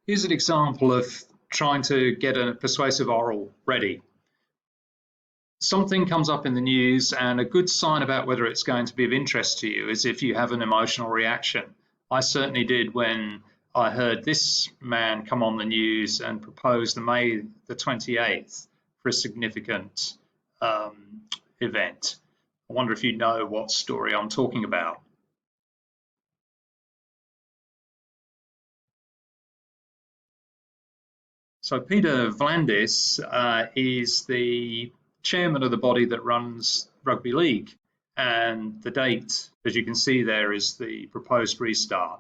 Here's an example of trying to get a persuasive oral ready. Something comes up in the news, and a good sign about whether it's going to be of interest to you is if you have an emotional reaction. I certainly did when I heard this man come on the news and propose the May the 28th for a significant event. I wonder if you know what story I'm talking about. So Peter Vlandys is the chairman of the body that runs rugby league, and the date, as you can see there, is the proposed restart.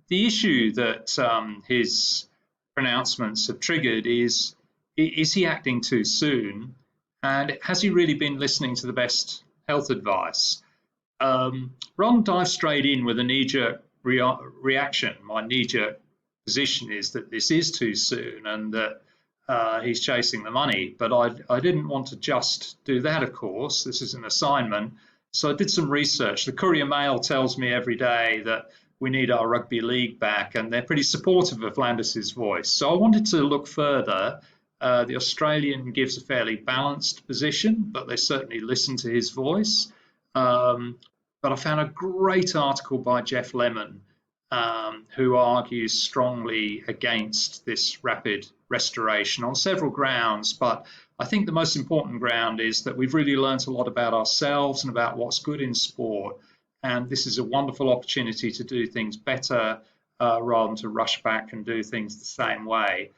The issue that his pronouncements have triggered is he acting too soon, and has he really been listening to the best health advice? Rather than dive straight in with a knee-jerk reaction, my knee-jerk position is that this is too soon and that he's chasing the money. But I didn't want to just do that, of course. This is an assignment. So I did some research. The Courier Mail tells me every day that we need our rugby league back, and they're pretty supportive of Vlandys' voice. So I wanted to look further. The Australian gives a fairly balanced position, but they certainly listen to his voice. But I found a great article by Jeff Lemon, who argues strongly against this rapid restoration on several grounds. But I think the most important ground is that we've really learned a lot about ourselves and about what's good in sport. And this is a wonderful opportunity to do things better rather than to rush back and do things the same way.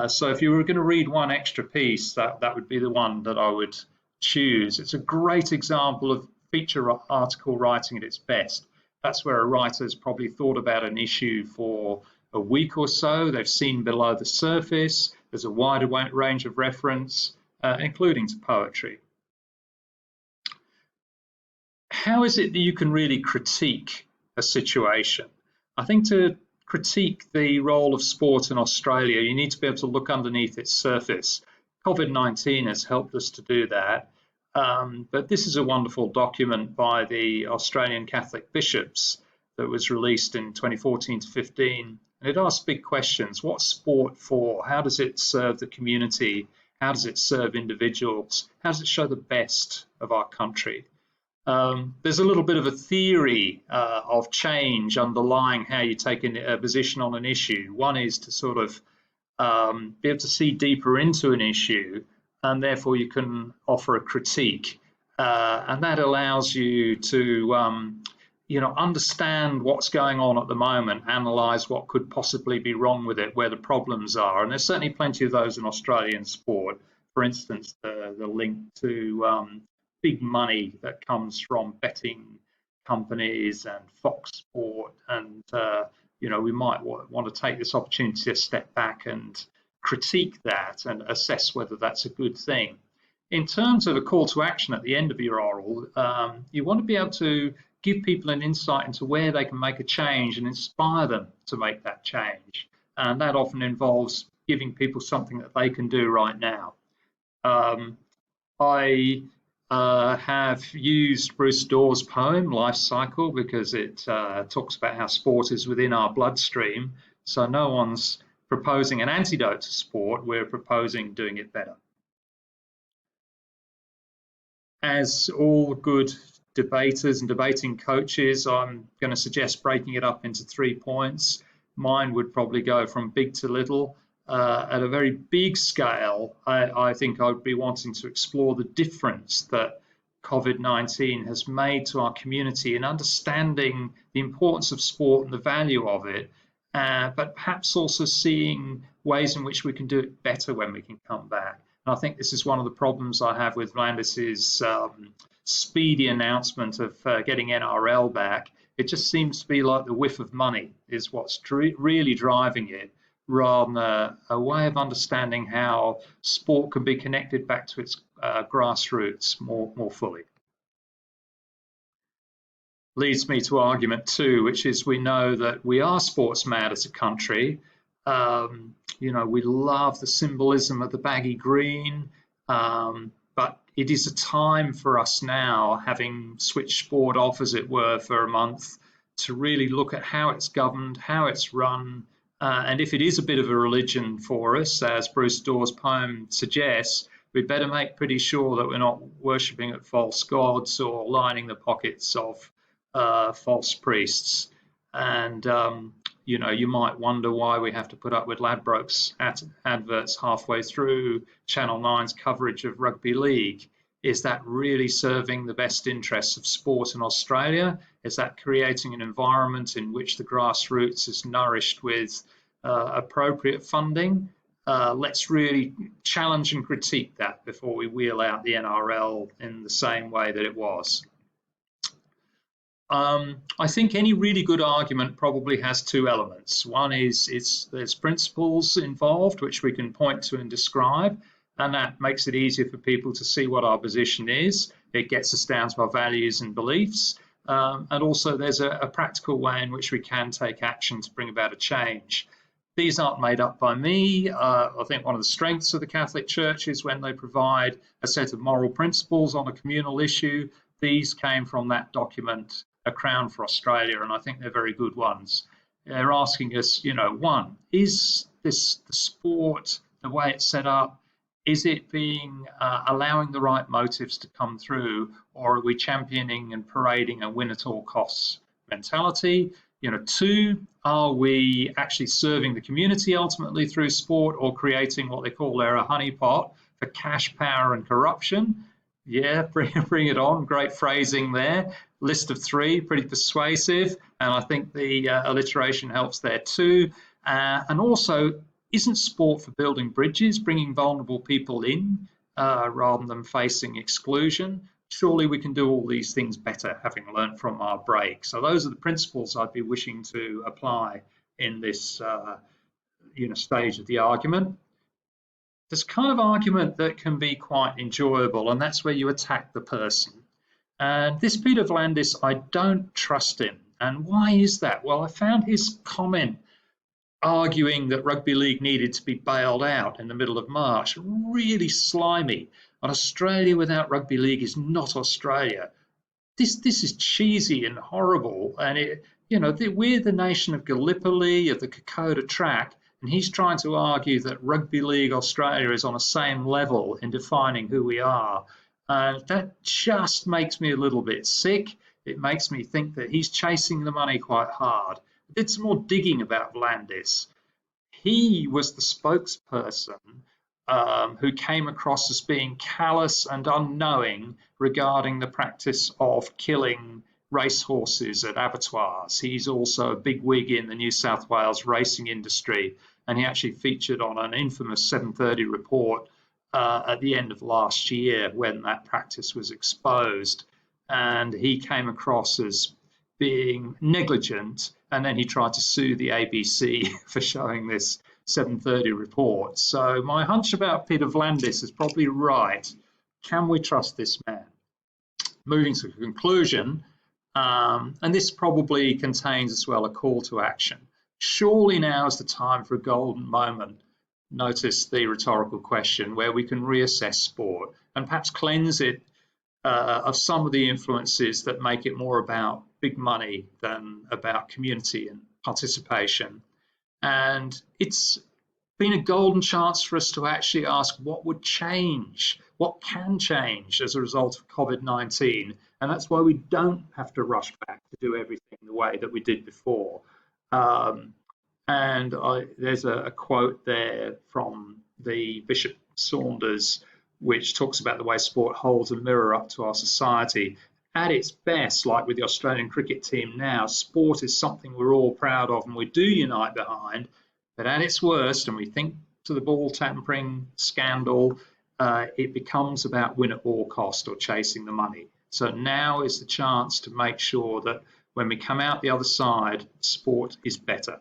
So if you were going to read one extra piece, that would be the one that I would choose. It's a great example of feature article writing at its best. That's where a writer's probably thought about an issue for a week or so. They've seen below the surface. There's a wider range of reference, including to poetry. How is it that you can really critique a situation? I think to critique the role of sport in Australia, you need to be able to look underneath its surface. COVID-19 has helped us to do that. But this is a wonderful document by the Australian Catholic bishops that was released in 2014 to 15. And it asks big questions. What's sport for? How does it serve the community? How does it serve individuals? How does it show the best of our country? There's a little bit of a theory of change underlying how you take a position on an issue. One is to sort of be able to see deeper into an issue, and therefore you can offer a critique, and that allows you to understand what's going on at the moment, analyse what could possibly be wrong with it, where the problems are, and there's certainly plenty of those in Australian sport. For instance, the link to big money that comes from betting companies and Fox Sport, and we might want to take this opportunity to step back and critique that and assess whether that's a good thing. In terms of a call to action at the end of your oral, you want to be able to give people an insight into where they can make a change and inspire them to make that change. And that often involves giving people something that they can do right now. I have used Bruce Dawes' poem, Life Cycle, because it talks about how sport is within our bloodstream. So no one's proposing an antidote to sport, we're proposing doing it better. As all good debaters and debating coaches, I'm going to suggest breaking it up into 3 points. Mine would probably go from big to little. At a very big scale, I think I would be wanting to explore the difference that COVID-19 has made to our community in understanding the importance of sport and the value of it, but perhaps also seeing ways in which we can do it better when we can come back. And I think this is one of the problems I have with Vlandys' speedy announcement of getting NRL back. It just seems to be like the whiff of money is what's really driving it, rather than a way of understanding how sport can be connected back to its grassroots more fully. Leads me to argument 2, which is we know that we are sports mad as a country. We love the symbolism of the baggy green, but it is a time for us now, having switched sport off, as it were, for a month, to really look at how it's governed, how it's run, And if it is a bit of a religion for us, as Bruce Dawes' poem suggests, we better make pretty sure that we're not worshipping at false gods or lining the pockets of false priests. And you might wonder why we have to put up with Ladbrokes adverts halfway through Channel 9's coverage of rugby league. Is that really serving the best interests of sport in Australia? Is that creating an environment in which the grassroots is nourished with appropriate funding? Let's really challenge and critique that before we wheel out the NRL in the same way that it was. I think any really good argument probably has two elements. One is there's principles involved which we can point to and describe, and that makes it easier for people to see what our position is. It gets us down to our values and beliefs, and also there's a practical way in which we can take action to bring about a change. These aren't made up by me. I think one of the strengths of the Catholic Church is when they provide a set of moral principles on a communal issue. These came from that document, A Crown for Australia, and I think they're very good ones. They're asking us, one, is the sport, the way it's set up, is it being allowing the right motives to come through, or are we championing and parading a win at all costs mentality? Two, are we actually serving the community ultimately through sport, or creating what they call there a honeypot for cash, power and corruption? Yeah, bring it on. Great phrasing there. List of three, pretty persuasive. And I think the alliteration helps there too. And also, isn't sport for building bridges, bringing vulnerable people in rather than facing exclusion? Surely we can do all these things better, having learned from our break. So those are the principles I'd be wishing to apply in this stage of the argument. There's kind of argument that can be quite enjoyable, and that's where you attack the person. And this Peter Vlandys, I don't trust him. And why is that? Well, I found his comment arguing that rugby league needed to be bailed out in the middle of March really slimy. And Australia without rugby league is not Australia. This is cheesy and horrible. And we're the nation of Gallipoli, of the Kokoda track, and he's trying to argue that Rugby League Australia is on the same level in defining who we are. And that just makes me a little bit sick. It makes me think that he's chasing the money quite hard. I did some more digging about Vlandys. He was the spokesperson who came across as being callous and unknowing regarding the practice of killing racehorses at abattoirs. He's also a big wig in the New South Wales racing industry, and he actually featured on an infamous 7:30 report at the end of last year when that practice was exposed. And he came across as being negligent, and then he tried to sue the ABC for showing this 7:30 report. So my hunch about Peter Vlandys is probably right. Can we trust this man? Moving to conclusion, and this probably contains as well a call to action. Surely now is the time for a golden moment. Notice the rhetorical question where we can reassess sport and perhaps cleanse it of some of the influences that make it more about big money than about community and participation. And it's been a golden chance for us to actually ask what would change, what can change as a result of COVID-19. And that's why we don't have to rush back to do everything the way that we did before. There's a quote there from the Bishop Saunders, which talks about the way sport holds a mirror up to our society. At its best, like with the Australian cricket team now, sport is something we're all proud of and we do unite behind. But at its worst, and we think to the ball tampering scandal, it becomes about win at all cost or chasing the money. So now is the chance to make sure that when we come out the other side, sport is better.